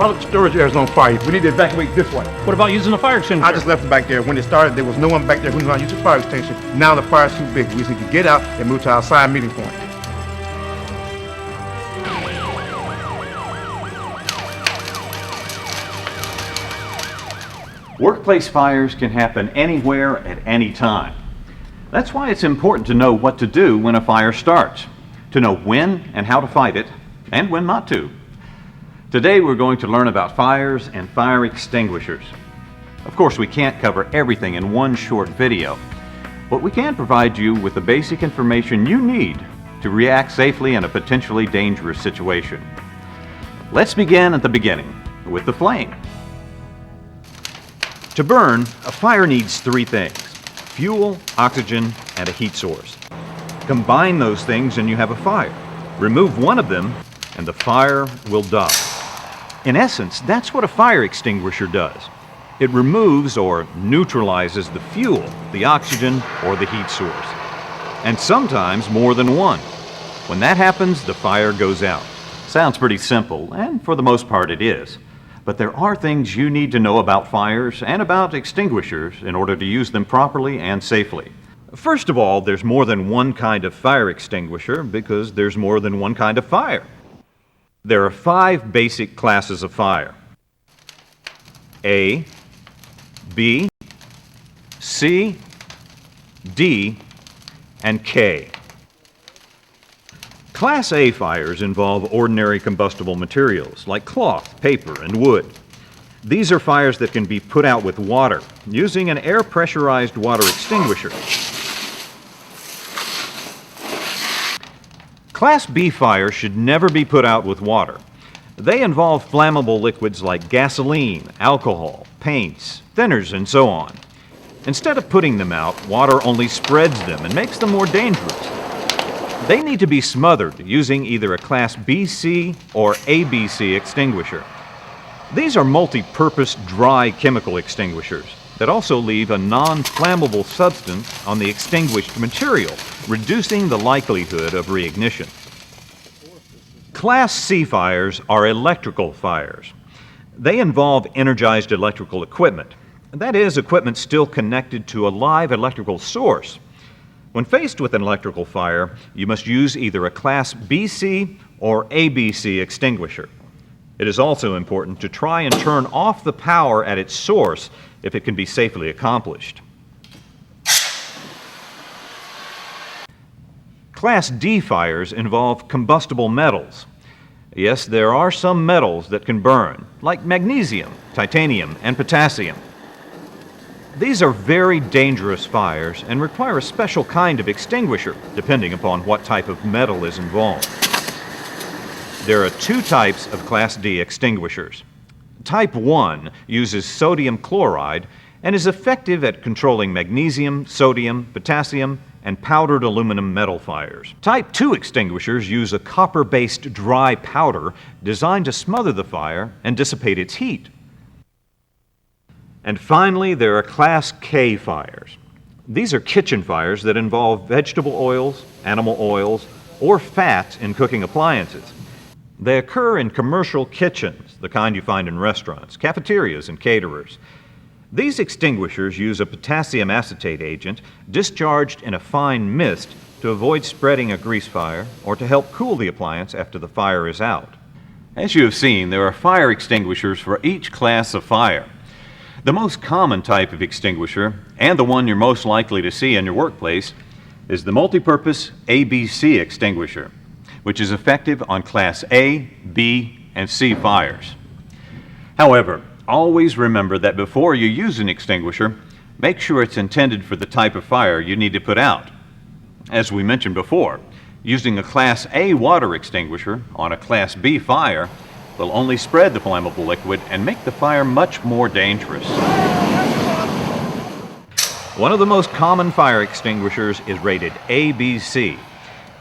product storage area is on fire. We need to evacuate this way. What about using a fire extinguisher? I just left it back there. When it started, there was no one back there who knew how to use a fire extinguisher. Now the fire's too big. We just need to get out and move to our side meeting point. Workplace fires can happen anywhere at any time. That's why it's important to know what to do when a fire starts, to know when and how to fight it, and when not to. Today we're going to learn about fires and fire extinguishers. Of course, we can't cover everything in one short video, but we can provide you with the basic information you need to react safely in a potentially dangerous situation. Let's begin at the beginning, with the flame. To burn, a fire needs three things: fuel, oxygen, and a heat source. Combine those things and you have a fire. Remove one of them and the fire will die. In essence, that's what a fire extinguisher does. It removes or neutralizes the fuel, the oxygen, or the heat source. And sometimes more than one. When that happens, the fire goes out. Sounds pretty simple, and for the most part it is. But there are things you need to know about fires and about extinguishers in order to use them properly and safely. First of all, there's more than one kind of fire extinguisher because there's more than one kind of fire. There are 5 basic classes of fire: A, B, C, D, and K. Class A fires involve ordinary combustible materials like cloth, paper, and wood. These are fires that can be put out with water using an air pressurized water extinguisher. Class B fires should never be put out with water. They involve flammable liquids like gasoline, alcohol, paints, thinners, and so on. Instead of putting them out, water only spreads them and makes them more dangerous. They need to be smothered using either a Class BC or ABC extinguisher. These are multi-purpose dry chemical extinguishers that also leave a non-flammable substance on the extinguished material, reducing the likelihood of reignition. Class C fires are electrical fires. They involve energized electrical equipment. That is, equipment still connected to a live electrical source. When faced with an electrical fire, you must use either a Class BC or ABC extinguisher. It is also important to try and turn off the power at its source if it can be safely accomplished. Class D fires involve combustible metals. Yes, there are some metals that can burn, like magnesium, titanium, and potassium. These are very dangerous fires and require a special kind of extinguisher, depending upon what type of metal is involved. There are 2 types of Class D extinguishers. Type 1 uses sodium chloride and is effective at controlling magnesium, sodium, potassium, and powdered aluminum metal fires. Type 2 extinguishers use a copper-based dry powder designed to smother the fire and dissipate its heat. And finally, there are Class K fires. These are kitchen fires that involve vegetable oils, animal oils, or fat in cooking appliances. They occur in commercial kitchens, the kind you find in restaurants, cafeterias, and caterers. These extinguishers use a potassium acetate agent discharged in a fine mist to avoid spreading a grease fire or to help cool the appliance after the fire is out. As you have seen, there are fire extinguishers for each class of fire. The most common type of extinguisher, and the one you're most likely to see in your workplace, is the multipurpose ABC extinguisher, which is effective on Class A, B, and C fires. However, always remember that before you use an extinguisher, make sure it's intended for the type of fire you need to put out. As we mentioned before, using a Class A water extinguisher on a Class B fire will only spread the flammable liquid and make the fire much more dangerous. One of the most common fire extinguishers is rated ABC.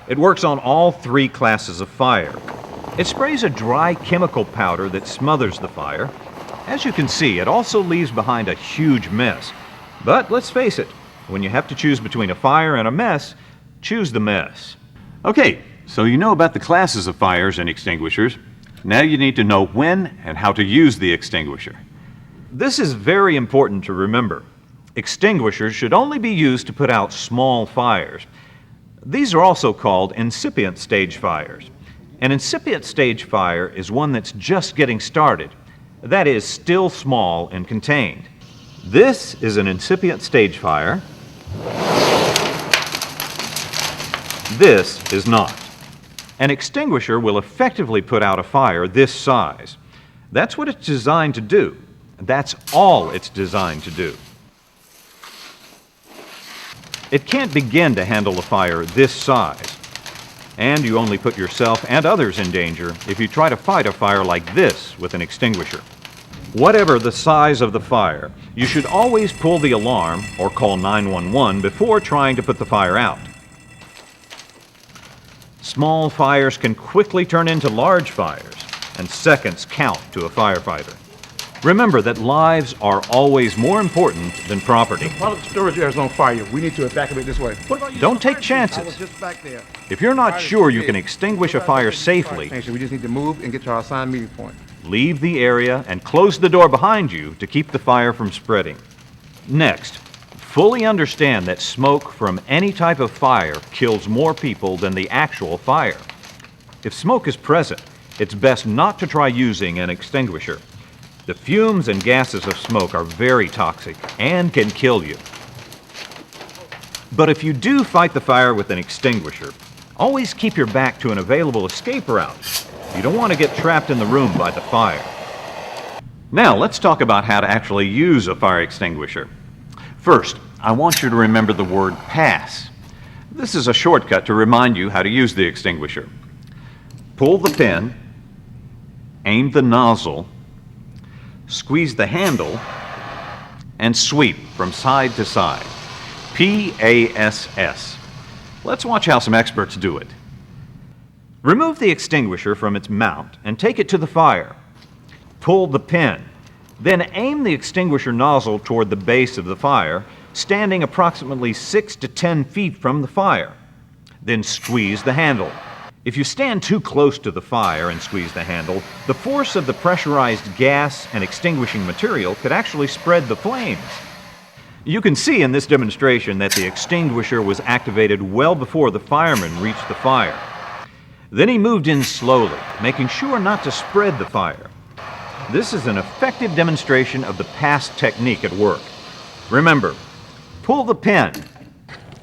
It works on all 3 classes of fire. It sprays a dry chemical powder that smothers the fire. As you can see, it also leaves behind a huge mess. But let's face it, when you have to choose between a fire and a mess, choose the mess. Okay, so you know about the classes of fires and extinguishers. Now you need to know when and how to use the extinguisher. This is very important to remember. Extinguishers should only be used to put out small fires. These are also called incipient stage fires. An incipient stage fire is one that's just getting started. That is, still small and contained. This is an incipient stage fire. This is not. An extinguisher will effectively put out a fire this size. That's what it's designed to do. That's all it's designed to do. It can't begin to handle a fire this size. And you only put yourself and others in danger if you try to fight a fire like this with an extinguisher. Whatever the size of the fire, you should always pull the alarm or call 911 before trying to put the fire out. Small fires can quickly turn into large fires, and seconds count to a firefighter. Remember that lives are always more important than property. The public storage area is on fire. We need to evacuate this way. Don't take chances. I was just back there. If you're not sure you can extinguish a fire safely, We just need to move and get to our assigned meeting point. leave the area and close the door behind you to keep the fire from spreading. Next, fully understand that smoke from any type of fire kills more people than the actual fire. If smoke is present, it's best not to try using an extinguisher. The fumes and gases of smoke are very toxic and can kill you. But if you do fight the fire with an extinguisher, always keep your back to an available escape route. You don't want to get trapped in the room by the fire. Now, let's talk about how to actually use a fire extinguisher. First, I want you to remember the word pass. This is a shortcut to remind you how to use the extinguisher. Pull the pin, aim the nozzle, squeeze the handle, and sweep from side to side. P-A-S-S. Let's watch how some experts do it. Remove the extinguisher from its mount and take it to the fire. Pull the pin. Then aim the extinguisher nozzle toward the base of the fire, standing approximately 6 to 10 feet from the fire. Then squeeze the handle. If you stand too close to the fire and squeeze the handle, the force of the pressurized gas and extinguishing material could actually spread the flames. You can see in this demonstration that the extinguisher was activated well before the fireman reached the fire. Then he moved in slowly, making sure not to spread the fire. This is an effective demonstration of the pass technique at work. Remember, pull the pin,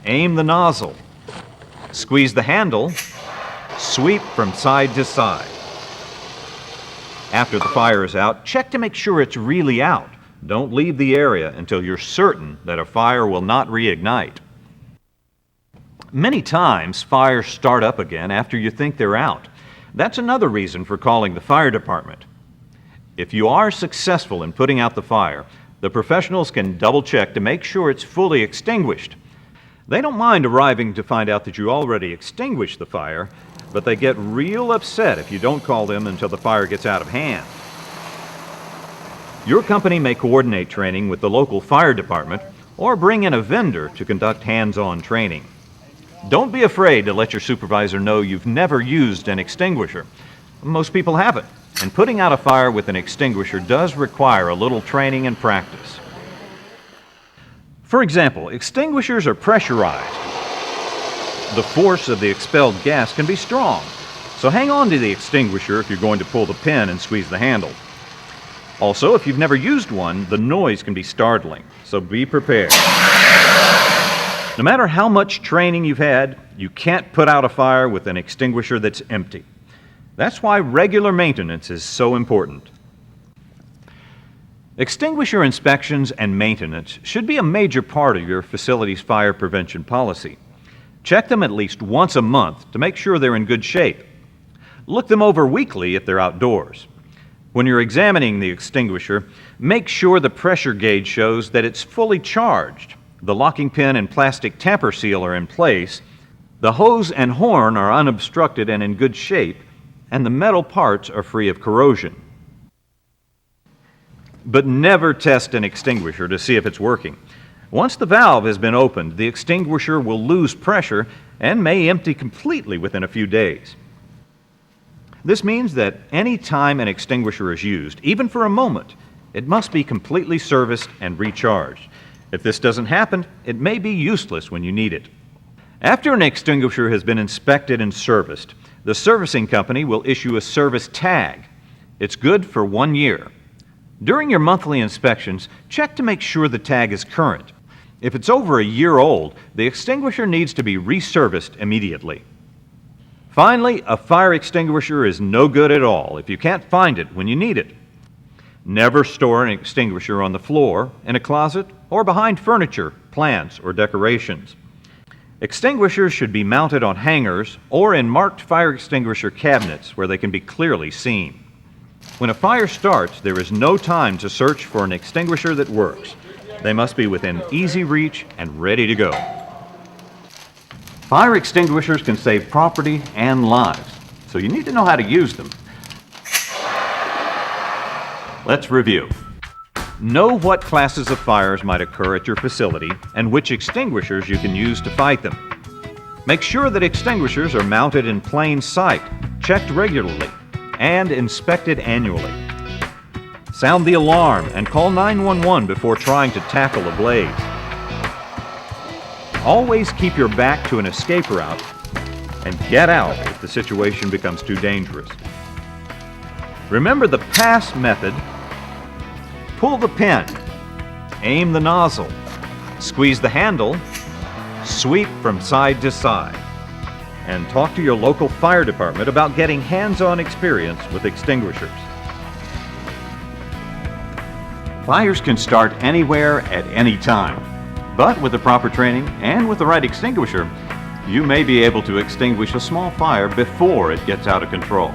aim the nozzle, squeeze the handle, sweep from side to side. After the fire is out, check to make sure it's really out. Don't leave the area until you're certain that a fire will not reignite. Many times, fires start up again after you think they're out. That's another reason for calling the fire department. If you are successful in putting out the fire, the professionals can double-check to make sure it's fully extinguished. They don't mind arriving to find out that you already extinguished the fire, but they get real upset if you don't call them until the fire gets out of hand. Your company may coordinate training with the local fire department or bring in a vendor to conduct hands-on training. Don't be afraid to let your supervisor know you've never used an extinguisher. Most people haven't, and putting out a fire with an extinguisher does require a little training and practice. For example, extinguishers are pressurized. The force of the expelled gas can be strong, so hang on to the extinguisher if you're going to pull the pin and squeeze the handle. Also, if you've never used one, the noise can be startling, so be prepared. No matter how much training you've had, you can't put out a fire with an extinguisher that's empty. That's why regular maintenance is so important. Extinguisher inspections and maintenance should be a major part of your facility's fire prevention policy. Check them at least once a month to make sure they're in good shape. Look them over weekly if they're outdoors. When you're examining the extinguisher, make sure the pressure gauge shows that it's fully charged. The locking pin and plastic tamper seal are in place, the hose and horn are unobstructed and in good shape, and the metal parts are free of corrosion. But never test an extinguisher to see if it's working. Once the valve has been opened, the extinguisher will lose pressure and may empty completely within a few days. This means that any time an extinguisher is used, even for a moment, it must be completely serviced and recharged. If this doesn't happen, it may be useless when you need it. After an extinguisher has been inspected and serviced, the servicing company will issue a service tag. It's good for 1 year. During your monthly inspections, check to make sure the tag is current. If it's over a year old, the extinguisher needs to be reserviced immediately. Finally, a fire extinguisher is no good at all if you can't find it when you need it. Never store an extinguisher on the floor, in a closet, or behind furniture, plants, or decorations. Extinguishers should be mounted on hangers or in marked fire extinguisher cabinets where they can be clearly seen. When a fire starts, there is no time to search for an extinguisher that works. They must be within easy reach and ready to go. Fire extinguishers can save property and lives, so you need to know how to use them. Let's review. Know what classes of fires might occur at your facility and which extinguishers you can use to fight them. Make sure that extinguishers are mounted in plain sight, checked regularly, and inspected annually. Sound the alarm and call 911 before trying to tackle a blaze. Always keep your back to an escape route and get out if the situation becomes too dangerous. Remember the pass method. Pull the pin, aim the nozzle, squeeze the handle, sweep from side to side, and talk to your local fire department about getting hands-on experience with extinguishers. Fires can start anywhere at any time, but with the proper training and with the right extinguisher, you may be able to extinguish a small fire before it gets out of control.